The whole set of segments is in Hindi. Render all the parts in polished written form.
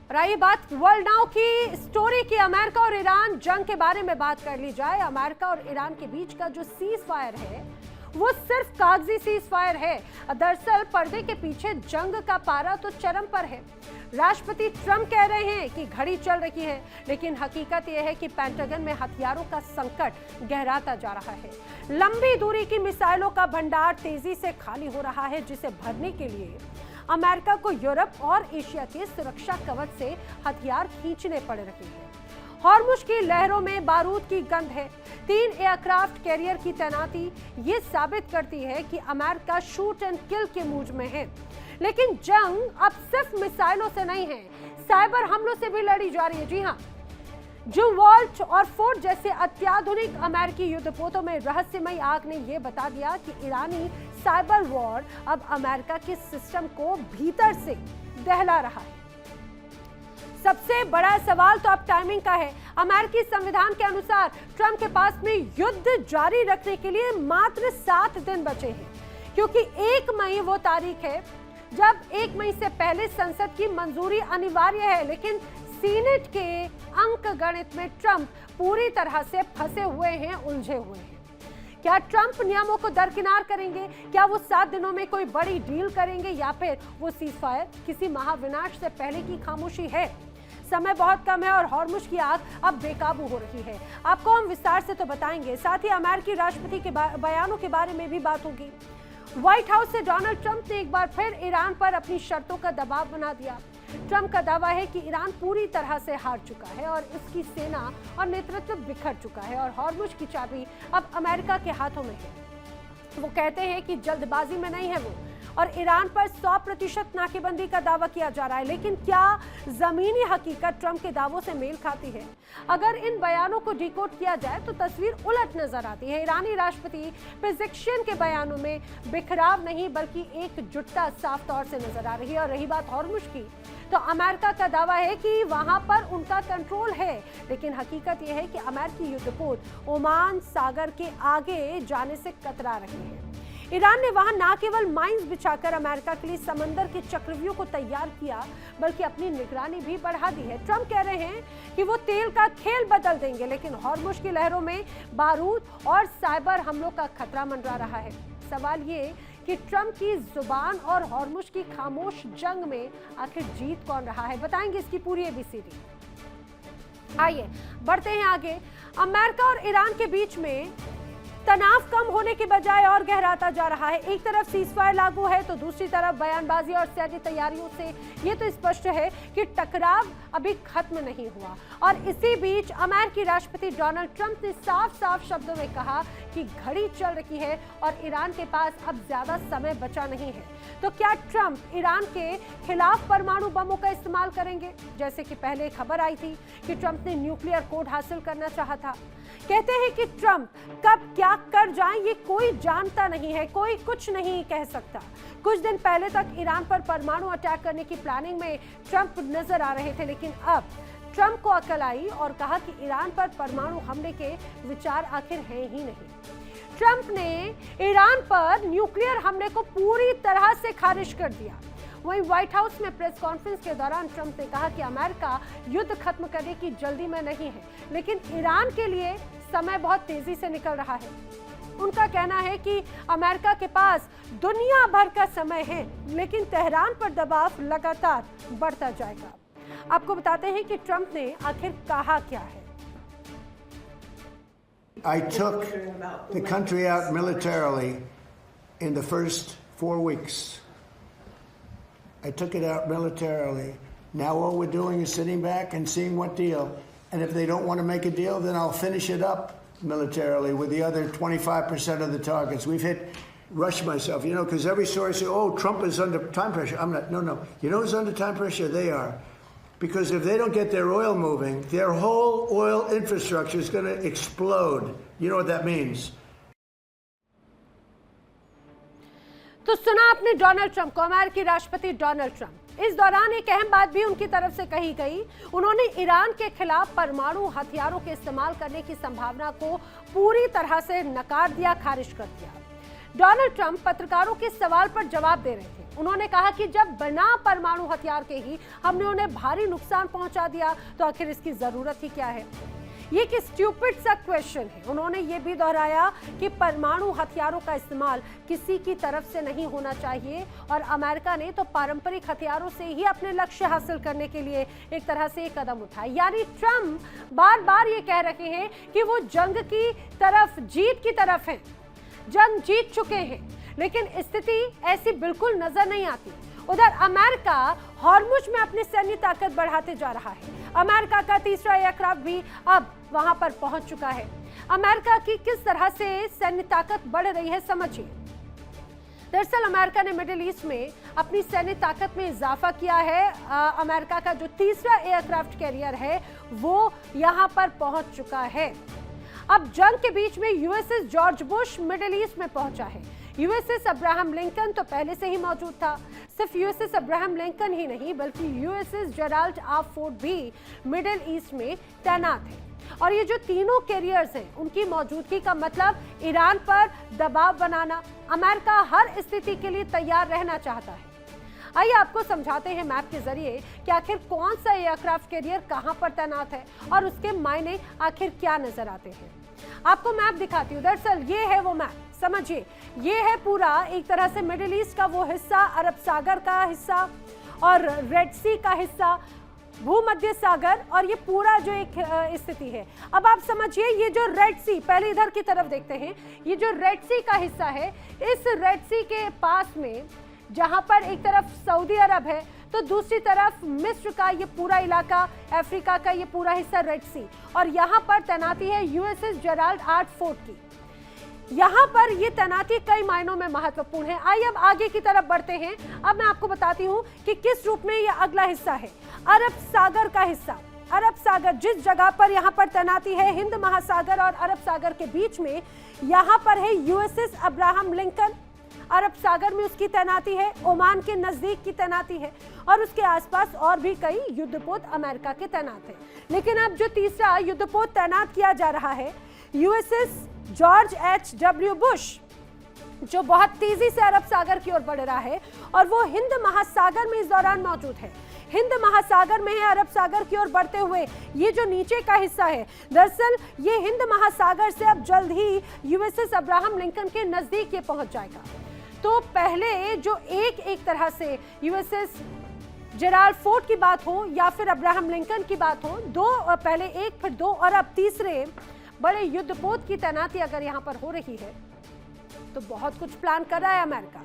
रही बात वर्ल्ड नाउ की स्टोरी की, अमेरिका और ईरान जंग के बारे में बात कर ली जाए। अमेरिका और ईरान के बीच का जो सीज फायर है वो सिर्फ कागजी सीज फायर है। दरअसल पर्दे के पीछे जंग का पारा तो चरम पर है। राष्ट्रपति ट्रंप कह रहे हैं कि घड़ी चल रही है, लेकिन हकीकत यह है कि पेंटागन में हथियारों का संकट गहराता जा रहा है। लंबी दूरी की मिसाइलों का भंडार तेजी से खाली हो रहा है, जिसे भरने के लिए अमेरिका को यूरोप और एशिया के सुरक्षा कवच से हथियार खींचने पड़ रहे हैं। हॉर्मुज की लहरों में बारूद की गंध है। 3 एयरक्राफ्ट कैरियर की तैनाती ये साबित करती है कि अमेरिका शूट एंड किल के मूड में है। लेकिन जंग अब सिर्फ मिसाइलों से नहीं है, साइबर हमलों से भी लड़ी जा रही है। जी हाँ, जुमवॉल्ट और फोर्ड जैसे अत्याधुनिक अमेरिकी युद्धपोतों में रहस्यमय आग ने यह बता दिया कि ईरानी साइबर वॉर अब अमेरिका के सिस्टम को भीतर से दहला रहा है। सबसे बड़ा सवाल तो अब टाइमिंग का है। अमेरिकी संविधान के अनुसार ट्रंप के पास में युद्ध जारी रखने के लिए मात्र 7 दिन बचे हैं, क्योंकि 1 मई वो तारीख है जब 1 मई से पहले संसद की मंजूरी अनिवार्य है। लेकिन सीनेट के अंक गणित में ट्रंप पूरी तरह से फंसे हुए हैं, उलझे हुए हैं। क्या ट्रंप नियमों को दरकिनार करेंगे? क्या वो 7 दिनों में कोई बड़ी डील करेंगे, या फिर वो सीजफायर किसी महाविनाश से पहले की खामोशी है? समय बहुत कम है और हॉर्मुज की आग अब बेकाबू हो रही है। आपको हम विस्तार से तो बताएंगे, साथ ही अमेरिकी राष्ट्रपति के बयानों के बारे में भी बात होगी। व्हाइट हाउस से डोनाल्ड ट्रंप ने एक बार फिर ईरान पर अपनी शर्तों का दबाव बना दिया। ट्रंप का दावा है कि ईरान पूरी तरह से हार चुका है और इसकी सेना और नेतृत्व बिखर चुका है और हॉर्मुज की चाबी अब अमेरिका के हाथों में है। वो कहते हैं कि जल्दबाजी में नहीं है वो, और ईरान पर 100% नाकेबंदी का दावा किया जा रहा है। लेकिन क्या जमीनी हकीकत ट्रंप के दावों से मेल खाती है? अगर इन बयानों को डिकोड किया जाए तो तस्वीर उलट नजर आती है। ईरानी राष्ट्रपति पेजेश्कियान के बयानों में बिखराव नहीं बल्कि एकजुटता साफ तौर से नजर आ रही है। और रही बात हॉर्मुज की, तो अमेरिका का दावा है कि वहां पर उनका कंट्रोल है, लेकिन हकीकत यह है कि अमेरिकी युद्धपोत ओमान सागर के आगे जाने से कतरा रहे हैं। ईरान ने वहां न केवल माइंस बिछाकर अमेरिका के लिए समंदर के चक्रव्यूह को तैयार किया, बल्कि अपनी निगरानी भी बढ़ा दी है। ट्रंप कह रहे हैं कि वो तेल का खेल बदल देंगे, लेकिन हॉर्मुज की लहरों में बारूद और साइबर हमलों का खतरा मंडरा रहा है। सवाल ये कि ट्रंप की जुबान और हॉर्मुज की खामोश जंग में आखिर जीत कौन रहा है, बताएंगे इसकी पूरी एबीसीडी। आइए बढ़ते हैं आगे। अमेरिका और ईरान के बीच में तनाव कम होने के बजाय और गहराता जा रहा है। एक तरफ सीजफायर लागू है तो दूसरी तरफ बयानबाजी और सैन्य तैयारियों से ये तो स्पष्ट है कि टकराव अभी खत्म नहीं हुआ। और इसी बीच अमेरिकी राष्ट्रपति डोनाल्ड ट्रंप ने साफ साफ शब्दों में कहा कि घड़ी चल रही है और ईरान के पास अब ज्यादा समय बचा नहीं है। तो क्या ट्रंप ईरान के खिलाफ परमाणु बमों का इस्तेमाल करेंगे? जैसे कि पहले खबर आई थी कि ट्रंप ने न्यूक्लियर कोड हासिल करना चाहा था। कहते हैं कि ट्रंप कब क्या कर जाएं ये कोई जानता नहीं है, कोई कुछ नहीं कह सकता। कुछ दिन पहले तक ईरान पर परमाणु अटैक करने की प्लानिंग में ट्रंप नजर आ रहे थे, लेकिन अब ट्रंप को अकल आई और कहा कि ईरान पर परमाणु हमले के विचार आखिर हैं ही नहीं। ट्रंप ने ईरान पर न्यूक्लियर हमले को पूरी तरह से खारिज कर दिया। वहीं व्हाइट हाउस में प्रेस कॉन्फ्रेंस के दौरान ट्रंप ने कहा कि अमेरिका युद्ध खत्म करने की जल्दी में नहीं है, लेकिन ईरान के लिए समय बहुत तेजी से निकल रहा है। उनका कहना है कि अमेरिका के पास दुनिया भर का समय है, लेकिन तेहरान पर दबाव लगातार बढ़ता जाएगा। आपको बताते हैं कि ट्रंप ने आखिर कहा क्या है। I took the country out militarily in the first 4 weeks. I took it out militarily. Now all we're doing is sitting back and seeing what deal. And if they don't want to make a deal, then I'll finish it up militarily with the other 25% of the targets. We've hit, rush myself, because every source says, oh, Trump is under time pressure. I'm not, no. You know who's under time pressure? They are. Because if they don't get their oil moving, their whole oil infrastructure is going to explode. You know what that means? तो सुना आपने डोनाल्ड ट्रंप को, अमेरिकी राष्ट्रपति डोनाल्ड ट्रंप। इस दौरान एक अहम बात भी उनकी तरफ से कही गई। उन्होंने ईरान के खिलाफ परमाणु हथियारों के इस्तेमाल करने की संभावना को पूरी तरह से नकार दिया, खारिज कर दिया। डोनाल्ड ट्रंप पत्रकारों के सवाल पर जवाब दे रहे थे। उन्होंने कहा कि जब बिना परमाणु हथियार के ही हमने उन्हें भारी नुकसान पहुंचा दिया तो आखिर इसकी जरूरत ही क्या है। ये एक स्टूपिड सा क्वेश्चन है। उन्होंने ये भी दोहराया कि परमाणु हथियारों का इस्तेमाल किसी की तरफ से नहीं होना चाहिए और अमेरिका ने तो पारंपरिक हथियारों से ही अपने लक्ष्य हासिल करने के लिए एक तरह से एक कदम उठाया। यानी ट्रंप बार बार ये कह रहे हैं कि वो जंग की तरफ, जीत की तरफ हैं, जंग जीत चुके हैं, लेकिन स्थिति ऐसी बिल्कुल नजर नहीं आती। उधर अमेरिका हॉर्मुज में अपनी सैन्य ताकत बढ़ाते जा रहा है। अमेरिका का तीसरा एयरक्राफ्ट भी अब वहां पर पहुंच चुका है। अमेरिका की किस तरह से सैन्य ताकत बढ़ रही है, समझिए। दरअसल अमेरिका ने मिडिल ईस्ट में अपनी सैन्य ताकत में इजाफा किया है। अमेरिका का जो तीसरा एयरक्राफ्ट कैरियर है वो यहां पर पहुंच चुका है। अब जंग के बीच में USS George Bush middle east में पहुंचा है। यूएसएस अब्राहम लिंकन तो पहले से ही मौजूद था। सिर्फ यूएसएस अब्राहम लिंकन ही नहीं बल्कि यूएसएस जेराल्ड आर फोर्ड भी मिडिल ईस्ट में तैनात है। और ये जो तीनों कैरियर्स हैं उनकी मौजूदगी का मतलब ईरान पर दबाव बनाना। अमेरिका हर स्थिति के लिए तैयार रहना चाहता है। आइए आपको समझाते हैं मैप के जरिए कि आखिर कौन सा एयरक्राफ्ट कैरियर कहां पर तैनात है और उसके मायने आखिर क्या नजर आते हैं। आपको मैप दिखाती हूँ। दरअसल ये है वो मैप, समझिए। ये है पूरा एक तरह से मिडिल ईस्ट का वो हिस्सा, अरब सागर का हिस्सा और रेड सी का हिस्सा, भूमध्य सागर, और ये पूरा जो एक स्थिति है। अब आप समझिए ये जो रेड सी, पहले इधर की तरफ देखते हैं, ये जो रेड सी का हिस्सा है, इस रेड सी के पास में जहां पर एक तरफ सऊदी अरब है तो दूसरी तरफ मिस्र का ये पूरा इलाका, अफ्रीका का ये पूरा हिस्सा रेड सी, और यहाँ पर तैनाती है यूएसएस जेराल्ड आर फोर्ड की। यहाँ पर ये तैनाती कई मायनों में महत्वपूर्ण है। आइए अब आगे की तरफ बढ़ते हैं। अब मैं आपको बताती हूँ कि किस रूप में ये अगला हिस्सा है, अरब सागर का हिस्सा। अरब सागर जिस जगह पर यहाँ पर तैनाती है, हिंद महासागर और अरब सागर के बीच में यहाँ पर है यूएसएस अब्राहम लिंकन। अरब सागर में उसकी तैनाती है, ओमान के नजदीक की तैनाती है और उसके आसपास और भी कई युद्धपोत अमेरिका के तैनात हैं। लेकिन अब जो तीसरा युद्धपोत तैनात किया जा रहा है, यूएसएस जॉर्ज एच.डब्ल्यू. बुश, जो बहुत तेजी से अरब सागर की ओर बढ़ रहा है और वो हिंद महासागर में इस दौरान मौजूद है। हिंद महासागर में है, अरब सागर की ओर बढ़ते हुए ये जो नीचे का हिस्सा है, दरअसल ये हिंद महासागर से अब जल्द ही यूएसएस अब्राहम लिंकन के नजदीक ये पहुंच जाएगा। तो पहले जो एक तरह से यूएसएस जेराल्ड फोर्ड की बात हो या फिर अब्राहम लिंकन की बात हो, दो पहले एक फिर दो और अब तीसरे बड़े युद्धपोत की तैनाती अगर यहाँ पर हो रही है तो बहुत कुछ प्लान कर रहा है अमेरिका।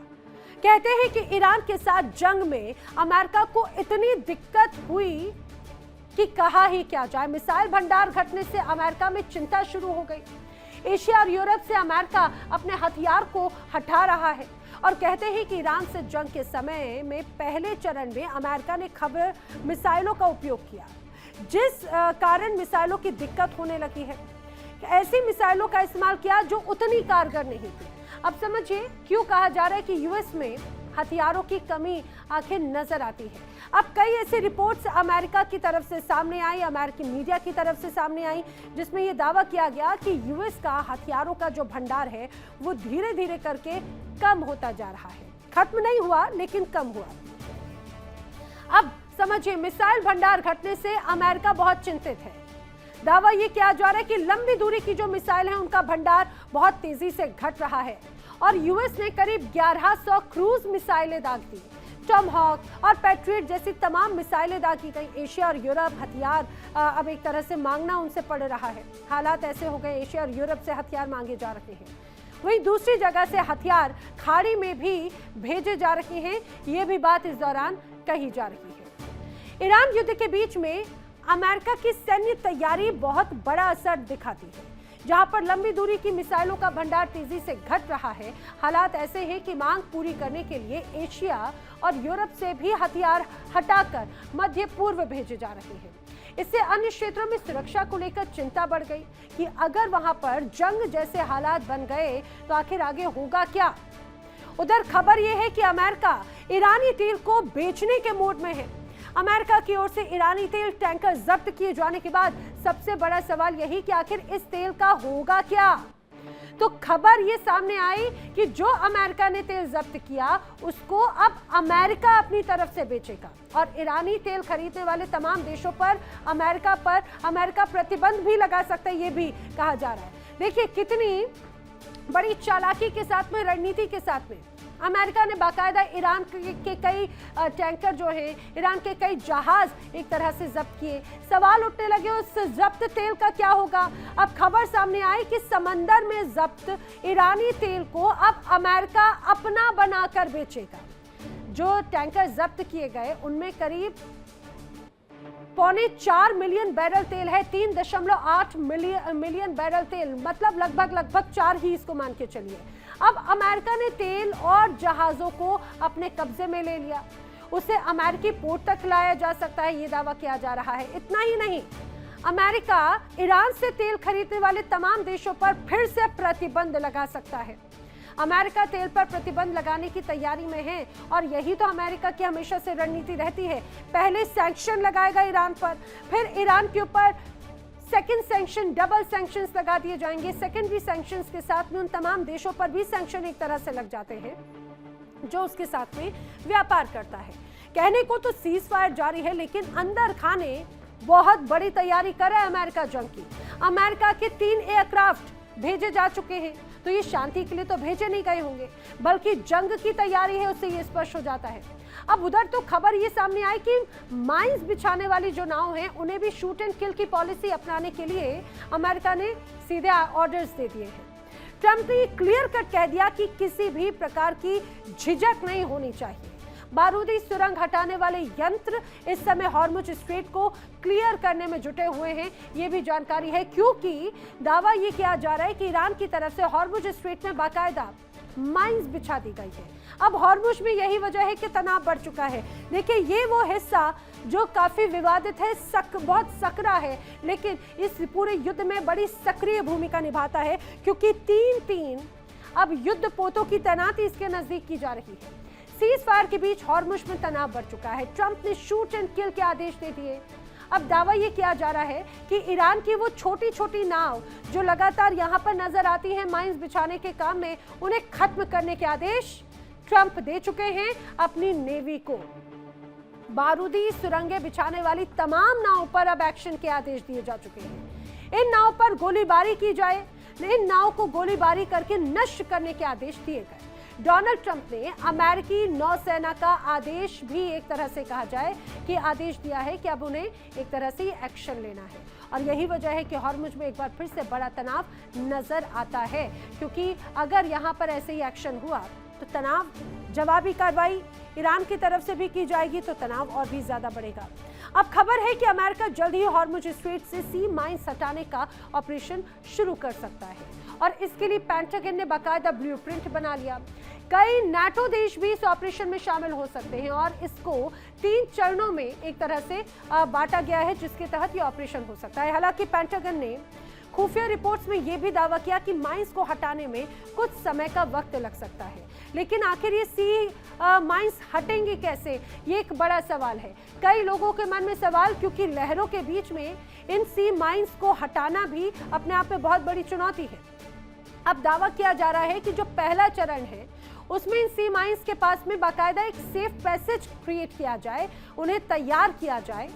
कहते हैं कि ईरान के साथ जंग में अमेरिका को इतनी दिक्कत हुई कि कहा ही क्या जाए। मिसाइल भंडार घटने से अमेरिका में चिंता शुरू हो गई। एशिया और यूरोप से अमेरिका अपने हथियार को हटा रहा है और कहते हैं कि ईरान से जंग के समय में पहले चरण में अमेरिका ने खबर मिसाइलों का उपयोग किया, जिस कारण मिसाइलों की दिक्कत होने लगी है। ऐसी मिसाइलों का इस्तेमाल किया जो उतनी कारगर नहीं थी। अब समझिए क्यों कहा जा रहा है कि यूएस में हथियारों की कमी आखिर नजर आती है। अब कई ऐसी रिपोर्ट्स अमेरिका की तरफ से सामने आई, अमेरिकी मीडिया की तरफ से सामने आई, जिसमें यह दावा किया गया कि यूएस का हथियारों का जो भंडार है वो धीरे धीरे करके कम होता जा रहा है। खत्म नहीं हुआ लेकिन कम हुआ। अब समझिए मिसाइल भंडार घटने से अमेरिका बहुत चिंतित है। दावा ये किया जा रहा है कि लंबी दूरी की जो मिसाइल है उनका भंडार बहुत तेजी से घट रहा है और यूएस ने करीब 1100 क्रूज मिसाइलें दाग दी। टॉमहॉक और पैट्रियट जैसी तमाम मिसाइलें दागी गई। एशिया और यूरोप हथियार अब एक तरह से मांगना उनसे पड़ रहा है। हालात ऐसे हो गए, एशिया और यूरोप से हथियार मांगे जा रहे हैं, वहीं दूसरी जगह से हथियार खाड़ी में भी भेजे जा रहे हैं। ये भी बात इस दौरान कही जा रही है। ईरान युद्ध के बीच में अमेरिका की सैन्य तैयारी बहुत बड़ा असर दिखाती है। जहां पर लंबी दूरी की मिसाइलों का भंडार तेजी से घट रहा है, हालात ऐसे हैं कि मांग पूरी करने के लिए एशिया और यूरोप से भी हथियार हटाकर मध्य पूर्व भेजे जा रहे हैं। इससे अन्य क्षेत्रों में सुरक्षा को लेकर चिंता बढ़ गई कि अगर वहां पर जंग जैसे हालात बन गए तो आखिर आगे होगा क्या। उधर खबर यह है कि अमेरिका ईरानी तेल को बेचने के मूड में है। अमेरिका की ओर से ईरानी तेल टैंकर जब्त किए जाने के बाद सबसे बड़ा सवाल यही कि आखिर इस तेल का होगा क्या। तो खबर ये सामने आई कि जो अमेरिका ने तेल जब्त किया उसको अब अमेरिका अपनी तरफ से बेचेगा और ईरानी तेल खरीदने वाले तमाम देशों पर अमेरिका प्रतिबंध भी लगा सकता है, ये भी कहा जा रहा है। देखिए कितनी बड़ी चालाकी के साथ में, रणनीति के साथ में अमेरिका ने बाकायदा ईरान के कई टैंकर जो है, ईरान के कई जहाज एक तरह से जब्त किए। सवाल उठने लगे उस जब्त तेल का क्या होगा। अब खबर सामने आई कि समंदर में जब्त ईरानी तेल को अब अमेरिका अपना बनाकर बेचेगा। जो टैंकर जब्त किए गए उनमें करीब 4.25 मिलियन बैरल तेल है। 3.8 मिलियन बैरल तेल, मतलब लगभग 4 ही इसको मान के चलिए। अब अमेरिका ने तेल और जहाजों को अपने कब्जे में ले लिया, उसे अमेरिकी पोर्ट तक लाया जा सकता है, ये दावा किया जा रहा है। इतना ही नहीं, अमेरिका ईरान से तेल खरीदने वाले तमाम देशों पर फिर से प्रतिबंध लगा सकता है। अमेरिका तेल पर प्रतिबंध लगाने की तैयारी में है और यही तो अमेरिका की हमेशा से रणनीति रहती है। पहले सैंक्शन लगाएगा ईरान पर, फिर ईरान के ऊपर सेकंड सैंक्शन, डबल सैंक्शंस लगा दिए जाएंगे। सेकेंडरी सैंक्शंस के साथ में उन तमाम देशों पर भी सैंक्शन एक तरह से लग जाते हैं जो उसके साथ में व्यापार करता है। कहने को तो सीज फायर जारी है, लेकिन अंदर खाने बहुत बड़ी तैयारी कर रहा है अमेरिका जंग की। अमेरिका के 3 एयरक्राफ्ट भेजे जा चुके हैं, तो ये शांति के लिए तो भेजे नहीं गए होंगे, बल्कि जंग की तैयारी है, उससे ये स्पष्ट हो जाता है। अब उधर तो खबर ये सामने आई कि माइंस बिछाने वाली जो नाव हैं उन्हें भी शूट एंड किल की पॉलिसी अपनाने के लिए अमेरिका ने सीधे ऑर्डर्स दे दिए हैं। ट्रंप ने क्लियर कट कह दिया कि किसी भी प्रकार की झिझक नहीं होनी चाहिए। बारूदी सुरंग हटाने वाले यंत्र इस समय हॉर्मुज स्ट्रेट को क्लियर करने में जुटे हुए हैं, ये भी जानकारी है, क्योंकि दावा ये किया जा रहा है कि ईरान की तरफ से हॉर्मुज स्ट्रेट में बाकायदा माइंस बिछा दी गई है। अब हॉर्मुज में यही वजह है कि तनाव बढ़ चुका है। देखिए ये वो हिस्सा जो काफी विवादित है, बहुत सकरा है, लेकिन इस पूरे युद्ध में बड़ी सक्रिय भूमिका निभाता है, क्योंकि 3-3 अब युद्ध पोतों की तैनाती इसके नजदीक की जा रही है। सीज फायर के बीच हॉर्मुज में तनाव बढ़ चुका है। ट्रंप ने शूट एंड किल के आदेश दे दिए। अब दावा ये किया जा रहा है कि ईरान की वो छोटी छोटी नाव जो लगातार यहाँ पर नजर आती हैं माइंस बिछाने के काम में, उन्हें खत्म करने के आदेश ट्रंप दे चुके हैं अपनी नेवी को। बारूदी सुरंगें बिछाने वाली तमाम नावों पर अब एक्शन के आदेश दिए जा चुके हैं। इन नाव पर गोलीबारी की जाए, इन नाव को गोलीबारी करके नष्ट करने के आदेश दिए गए। डोनाल्ड ट्रंप ने अमेरिकी नौसेना का आदेश भी एक तरह से कहा जाए कि आदेश दिया है कि अब उन्हें एक तरह से एक्शन लेना है, और यही वजह है कि हॉर्मुज में एक बार फिर से बड़ा तनाव नजर आता है, क्योंकि अगर यहाँ पर ऐसे ही एक्शन हुआ तो तनाव, जवाबी कार्रवाई ईरान की तरफ से भी की जाएगी तो तनाव और भी ज्यादा बढ़ेगा। अब खबर है कि अमेरिका जल्द ही हॉर्मुज स्ट्रेट से सी माइंस हटाने का ऑपरेशन शुरू कर सकता है, और इसके लिए पेंटागन ने बाकायदा ब्लूप्रिंट बना लिया। कई नाटो देश भी इस ऑपरेशन में शामिल हो सकते हैं और इसको 3 चरणों में एक तरह से बांटा गया है, जिसके तहत ये ऑपरेशन हो सकता है। हालांकि पेंटागन ने खुफिया रिपोर्ट्स में यह भी दावा किया कि माइंस को हटाने में कुछ समय का वक्त लग सकता है, लेकिन आखिर ये सी माइंस हटेंगे कैसे, ये एक बड़ा सवाल है। कई लोगों के मन में सवाल, क्योंकि लहरों के बीच में इन सी माइंस को हटाना भी अपने आप में बहुत बड़ी चुनौती है। अब दावा किया जा रहा है कि जो पहला चरण है उसमें इन सी माइंस के पास में बाकायदा एक सेफ पैसेज क्रिएट किया जाए, उन्हें तैयार किया जाए,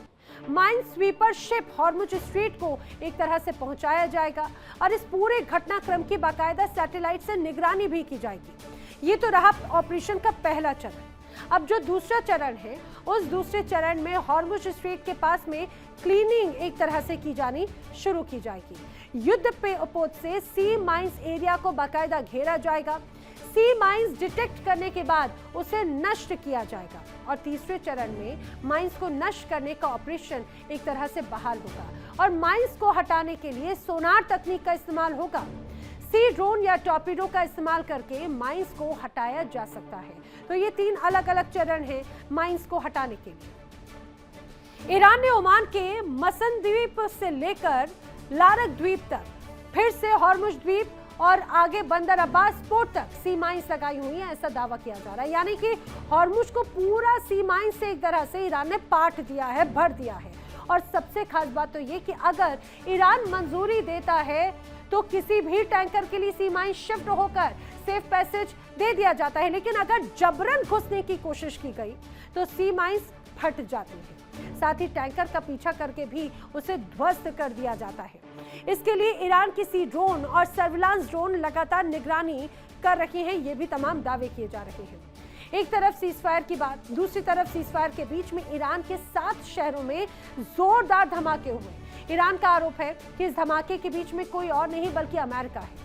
mine sweeper ship Hormuz strait को एक तरह से पहुंचाया जाएगा, और इस पूरे घटनाक्रम की बाकायदा सैटेलाइट से निगरानी भी की जाएगी। ये तो रहा ऑपरेशन का पहला चरण। अब जो दूसरा चरण है, उस दूसरे चरण में हॉर्मुज स्ट्रेट के पास में क्लीनिंग एक तरह से की जानी शुरू की जाएगी। युद्ध पोत से सी माइंस एरिया को बाकायदा घेरा जाएगा, सी माइंस डिटेक्ट करने के बाद उसे नष्ट किया जाएगा, और तीसरे चरण में माइंस को नष्ट करने का ऑपरेशन एक तरह से बहाल होगा, और माइंस को हटाने के लिए सोनार तकनीक का इस्तेमाल होगा। सी ड्रोन या टॉर्पीडो का इस्तेमाल करके माइंस को हटाया जा सकता है। तो ये 3 अलग अलग चरण हैं माइंस को हटाने के लिए। ईरान ने ओमान के मसन द्वीप से लेकर लारक द्वीप तक, फिर से हॉर्मुज द्वीप और आगे बंदर अब्बास पोर्ट तक सी माइंस लगाई हुई है, ऐसा दावा किया जा रहा है। यानी कि हॉर्मुज को पूरा सी माइंस से एक तरह से ईरान ने पाट दिया है, भर दिया है। और सबसे खास बात तो ये कि अगर ईरान मंजूरी देता है तो किसी भी टैंकर के लिए सी माइन शिफ्ट होकर सेफ पैसेज दे दिया जाता है, लेकिन अगर जबरन घुसने की कोशिश की गई तो सी माइंस फट जाती है। साथ ही टैंकर का पीछा करके भी उसे ध्वस्त कर दिया जाता है। इसके लिए ईरान की सी ड्रोन और सर्विलांस ड्रोन लगातार निगरानी कर रही हैं। ये भी तमाम दावे किए जा रहे हैं। एक तरफ सीजफायर की बात, दूसरी तरफ सीजफायर के बीच में ईरान के 7 शहरों में जोरदार धमाके हुए। ईरान का आरोप है कि इस धमाके के बीच में कोई और नहीं बल्कि अमेरिका है।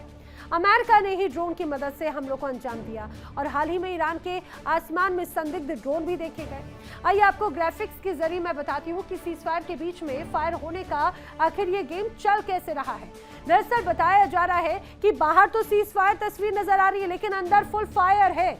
अमेरिका ने ही ड्रोन की मदद से हमलों को अंजाम दिया और हाल ही में ईरान के आसमान में संदिग्ध ड्रोन भी देखे गए। आइए आपको ग्राफिक्स के जरिए मैं बताती हूँ कि सीजफायर के बीच में फायर होने का आखिर ये गेम चल कैसे रहा है। दरअसल बताया जा रहा है कि बाहर तो सीजफायर तस्वीर नजर आ रही है, लेकिन अंदर फुल फायर है,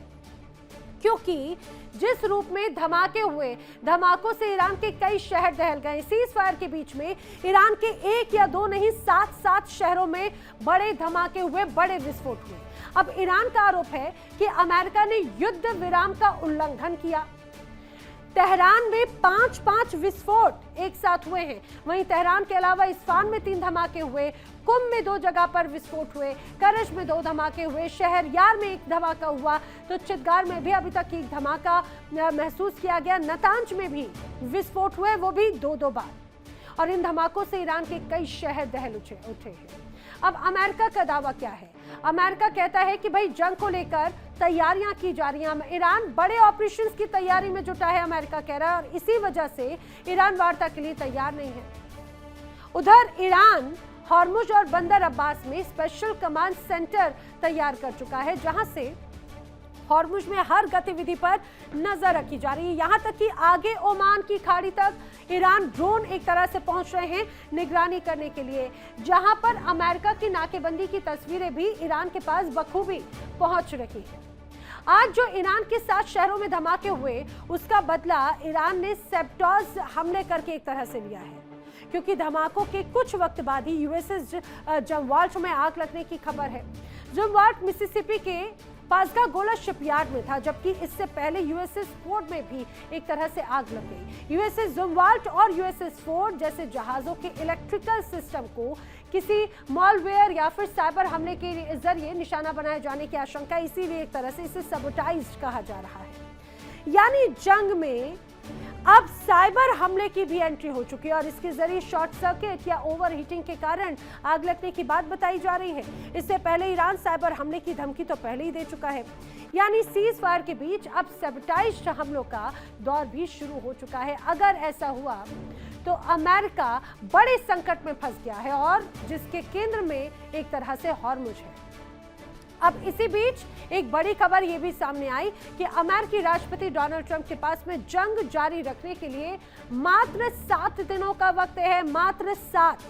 क्योंकि जिस रूप में धमाके हुए, धमाकों से ईरान के कई शहर दहल गए। सीज फायर के बीच में ईरान के 1 या 2 नहीं 7 शहरों में बड़े धमाके हुए, बड़े विस्फोट हुए। अब ईरान का आरोप है कि अमेरिका ने युद्ध विराम का उल्लंघन किया। तेहरान में 5 विस्फोट एक साथ हुए हैं। वहीं तेहरान के अलावा इस्फान में 3 धमाके हुए, कुम में 2 जगह पर विस्फोट हुए, करज में 2 धमाके हुए, शहरयार में 1 धमाका हुआ, तो चित्तगार में भी अभी तक 1 धमाका महसूस किया गया। नतांज में भी विस्फोट हुए, वो भी 2 बार। और इन धमाकों से ईरान के कई शहर दहल उठे हैं। अब अमेरिका का दावा क्या है? अमेरिका कहता है कि भाई जंग को लेकर तैयारियां की जा रही हैं। ईरान बड़े ऑपरेशंस की तैयारी में जुटा है, अमेरिका कह रहा है, और इसी वजह से ईरान वार्ता के लिए तैयार नहीं है। उधर ईरान हॉर्मुज और बंदर अब्बास में स्पेशल कमांड सेंटर तैयार कर चुका है, जहां से हॉर्मुज में हर गतिविधि पर नजर रखी जा रही है। यहां तक कि आगे ओमान की खाड़ी तक ईरान ड्रोन एक तरह से पहुंच रहे हैं निगरानी करने के लिए, जहां पर अमेरिका की नाकेबंदी की तस्वीरें भी ईरान के पास बखूबी पहुंच रही है। आज जो ईरान के 7 शहरों में धमाके हुए, उसका बदला ईरान ने सेप्टॉज हमले करके एक तरह से लिया है, क्योंकि धमाकों के कुछ वक्त बाद ही यूएसएस जमवाल्ट में आग लगने की खबर है। जमवाल्ट मिसिसिपी के पासगा गोला शिपयार्ड में था, जबकि इससे पहले यूएसएस फोर्ड में भी एक तरह से आग लग गई। यूएसएस जमवाल्ट और यूएसएस फोर्ड जैसे जहाजों के इलेक्ट्रिकल सिस्टम को किसी मॉलवेयर या फिर साइबर हमले के जरिए निशाना बनाए जाने की आशंका, इसीलिए एक तरह से इसे सबोटाइज्ड कहा जा रहा है। यानी जंग में अब साइबर हमले की भी एंट्री हो चुकी है और इसके जरिए शॉर्ट सर्किट या ओवर हीटिंग के कारण आग लगने की बात बताई जा रही है। इससे पहले ईरान साइबर हमले की धमकी तो पहले ही दे चुका है। यानी सीज फायर के बीच अब सैबोटाइज हमलों का दौर भी शुरू हो चुका है। अगर ऐसा हुआ तो अमेरिका बड़े संकट में फंस गया है और जिसके केंद्र में एक तरह से हॉर्मुज है। अब इसी बीच एक बड़ी खबर यह भी सामने आई कि अमेरिकी राष्ट्रपति डोनाल्ड ट्रंप के पास में जंग जारी रखने के लिए मात्र 7 दिनों का वक्त है, मात्र 7।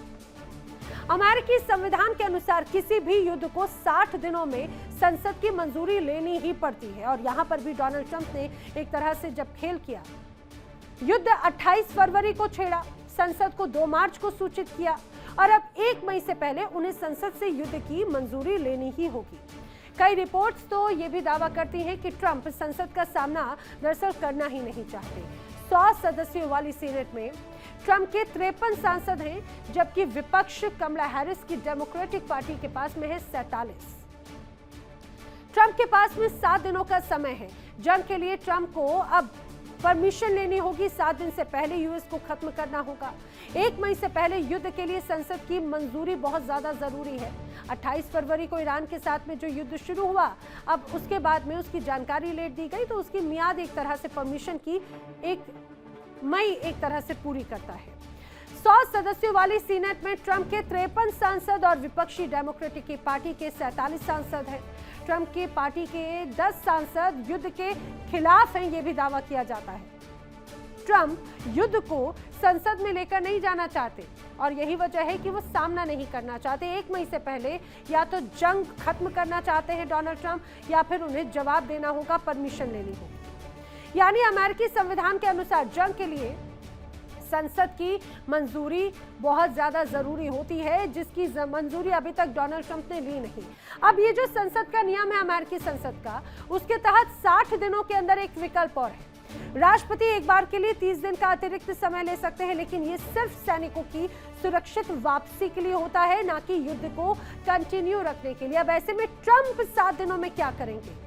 अमेरिकी संविधान के अनुसार किसी भी युद्ध को 60 दिनों में संसद की मंजूरी लेनी ही पड़ती है और यहां पर भी डोनाल्ड ट्रंप ने एक तरह से जब खेल किया, युद्ध 28 फरवरी को छेड़ा, संसद को 2 मार्च को सूचित किया और अब 1 मई से पहले उन्हें संसद से युद्ध की मंजूरी लेनी ही होगी। कई रिपोर्ट्स तो ये भी दावा करती हैं कि ट्रंप संसद का सामना दरअसल करना ही नहीं चाहते। 100 सदस्यों वाली सीनेट में ट्रंप के 53 सांसद हैं, जबकि विपक्ष कमला हैरिस की डेमोक्रेटिक पार्टी के पास में है 47। ट्रंप के पास में 7 दिनों का समय है। जंग के लिए ट्रंप को अब परमिशन लेनी होगी। 7 दिन से पहले यूएस को खत्म करना होगा। 1 मई से पहले युद्ध के लिए संसद की मंजूरी बहुत ज्यादा जरूरी है। 28 फरवरी को ईरान के साथ में जो युद्ध शुरू हुआ, अब उसके बाद में उसकी जानकारी लेट दी गई, तो उसकी मियाद एक तरह से परमिशन की 1 मई एक तरह से पूरी करता है। 100 सदस्यों वाली सीनेट में ट्रंप के 53 सांसद और विपक्षी डेमोक्रेटिक की पार्टी के 47 सांसद हैं। ट्रंप की पार्टी के 10 सांसद युद्ध के खिलाफ हैं, यह भी दावा किया जाता है। ट्रंप युद्ध को संसद में लेकर नहीं जाना चाहते और यही वजह है कि वो सामना नहीं करना चाहते। 1 मई से पहले या तो जंग खत्म करना चाहते हैं डोनाल्ड ट्रंप, या फिर उन्हें जवाब देना होगा, परमिशन लेनी होगी। यानी अमेरिकी संविधान के अनुसार जंग के लिए संसद की मंजूरी बहुत ज्यादा जरूरी होती है, जिसकी मंजूरी अभी तक डोनाल्ड ट्रंप ने ली नहीं। अब ये जो संसद का नियम है अमेरिकी संसद का, उसके तहत 60 दिनों के अंदर एक विकल्प और है। राष्ट्रपति एक बार के लिए 30 दिन का अतिरिक्त समय ले सकते हैं, लेकिन ये सिर्फ सैनिकों की सुरक्षित वापसी के लिए होता है, ना कि युद्ध को कंटिन्यू रखने के लिए। अब ऐसे में ट्रंप 7 दिनों में क्या करेंगे